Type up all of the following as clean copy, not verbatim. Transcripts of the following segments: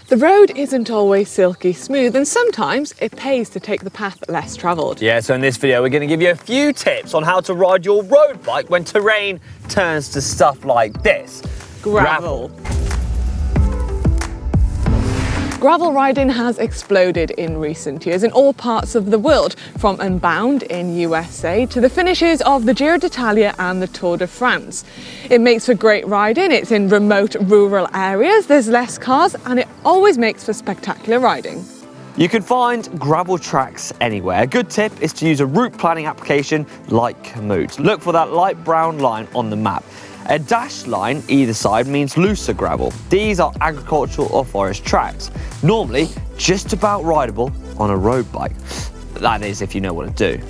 The road isn't always silky smooth, and sometimes it pays to take the path less travelled. Yeah, so in this video we're going to give you a few tips on how to ride your road bike when terrain turns to stuff like this. Gravel. Gravel riding has exploded in recent years in all parts of the world, from Unbound in USA to the finishes of the Giro d'Italia and the Tour de France. It makes for great riding, it's in remote rural areas, there's less cars, and it always makes for spectacular riding. You can find gravel tracks anywhere. A good tip is to use a route planning application like Komoot. Look for that light brown line on the map. A dashed line either side means looser gravel. These are agricultural or forest tracks, normally just about rideable on a road bike. That is if you know what to do.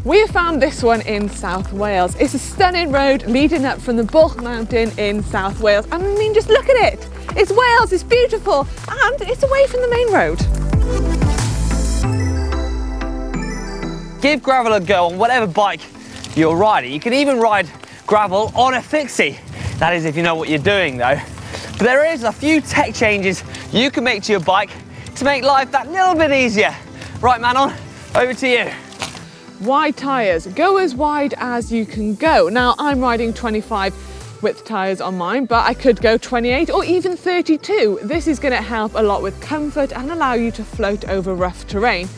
We have found this one in South Wales. It's a stunning road leading up from the Bwlch Mountain in South Wales. And I mean, just look at it. It's Wales, it's beautiful, and it's away from the main road. Give gravel a go on whatever bike you're riding. You can even ride gravel on a fixie. That is if you know what you're doing though. But there is a few tech changes you can make to your bike to make life that little bit easier. Right, Manon, over to you. Wide tyres. Go as wide as you can go. Now, I'm riding 25 width tyres on mine, but I could go 28 or even 32. This is going to help a lot with comfort and allow you to float over rough terrain.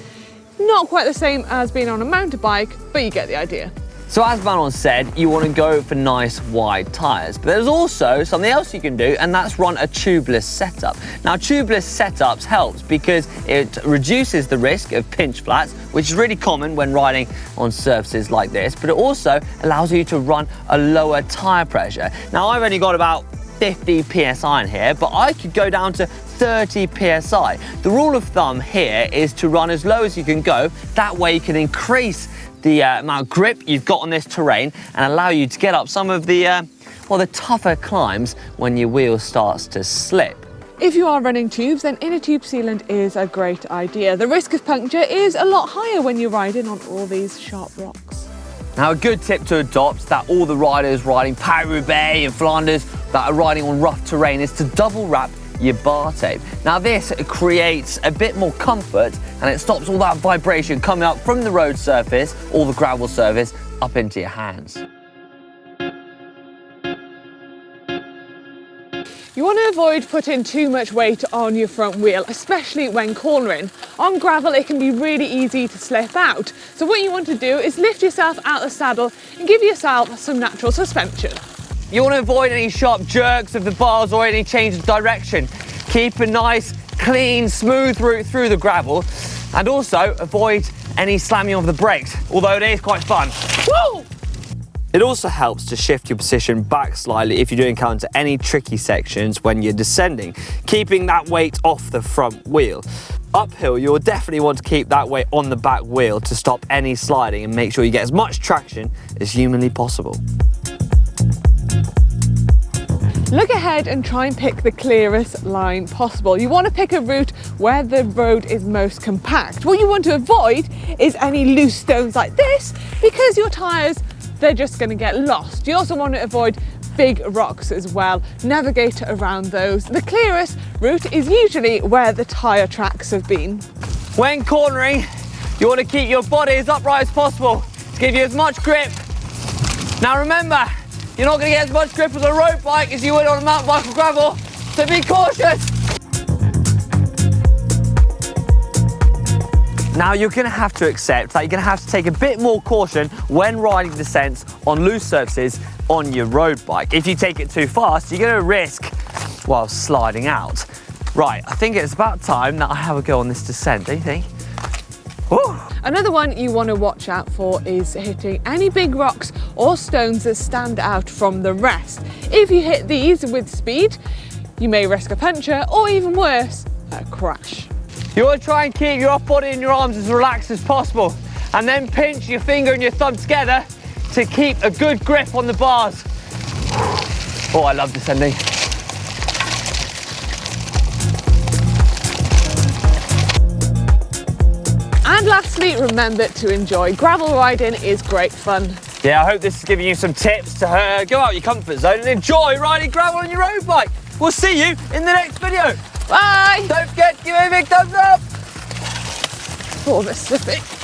Not quite the same as being on a mountain bike, but you get the idea. So as Manon said, you want to go for nice wide tyres, but there's also something else you can do, and that's run a tubeless setup. Now, tubeless setups helps because it reduces the risk of pinch flats, which is really common when riding on surfaces like this, but it also allows you to run a lower tyre pressure. Now, I've only got about 50 PSI in here, but I could go down to 30 PSI. The rule of thumb here is to run as low as you can go. That way you can increase the amount of grip you've got on this terrain and allow you to get up some of the, the tougher climbs when your wheel starts to slip. If you are running tubes, then inner tube sealant is a great idea. The risk of puncture is a lot higher when you're riding on all these sharp rocks. Now, a good tip to adopt that all the riders riding Paris-Roubaix and Flanders that are riding on rough terrain is to double wrap your bar tape. Now, this creates a bit more comfort and it stops all that vibration coming up from the road surface or the gravel surface up into your hands. You want to avoid putting too much weight on your front wheel, especially when cornering. On gravel, it can be really easy to slip out. So what you want to do is lift yourself out of the saddle and give yourself some natural suspension. You want to avoid any sharp jerks of the bars or any change of direction. Keep a nice, clean, smooth route through the gravel, and also avoid any slamming of the brakes, although it is quite fun. Woo! It also helps to shift your position back slightly if you do encounter any tricky sections when you're descending, keeping that weight off the front wheel. Uphill, you'll definitely want to keep that weight on the back wheel to stop any sliding and make sure you get as much traction as humanly possible. Look ahead and try and pick the clearest line possible. You want to pick a route where the road is most compact. What you want to avoid is any loose stones like this, because your tyres, they're just going to get lost. You also want to avoid big rocks as well. Navigate around those. The clearest route is usually where the tyre tracks have been. When cornering, you want to keep your body as upright as possible to give you as much grip. Now remember, you're not going to get as much grip on a road bike as you would on a mountain bike or gravel, so be cautious. Now, you're going to have to accept that you're going to have to take a bit more caution when riding descents on loose surfaces on your road bike. If you take it too fast, you're going to risk, well, sliding out. Right, I think it's about time that I have a go on this descent, don't you think? Ooh. Another one you want to watch out for is hitting any big rocks or stones that stand out from the rest. If you hit these with speed, you may risk a puncture or even worse, a crash. You want to try and keep your upper body and your arms as relaxed as possible, and then pinch your finger and your thumb together to keep a good grip on the bars. Oh, I love descending. And lastly, remember to enjoy. Gravel riding is great fun. Yeah, I hope this is giving you some tips to go out your comfort zone and enjoy riding gravel on your road bike. We'll see you in the next video. Bye! big thumbs up. Oh, a bit slippy.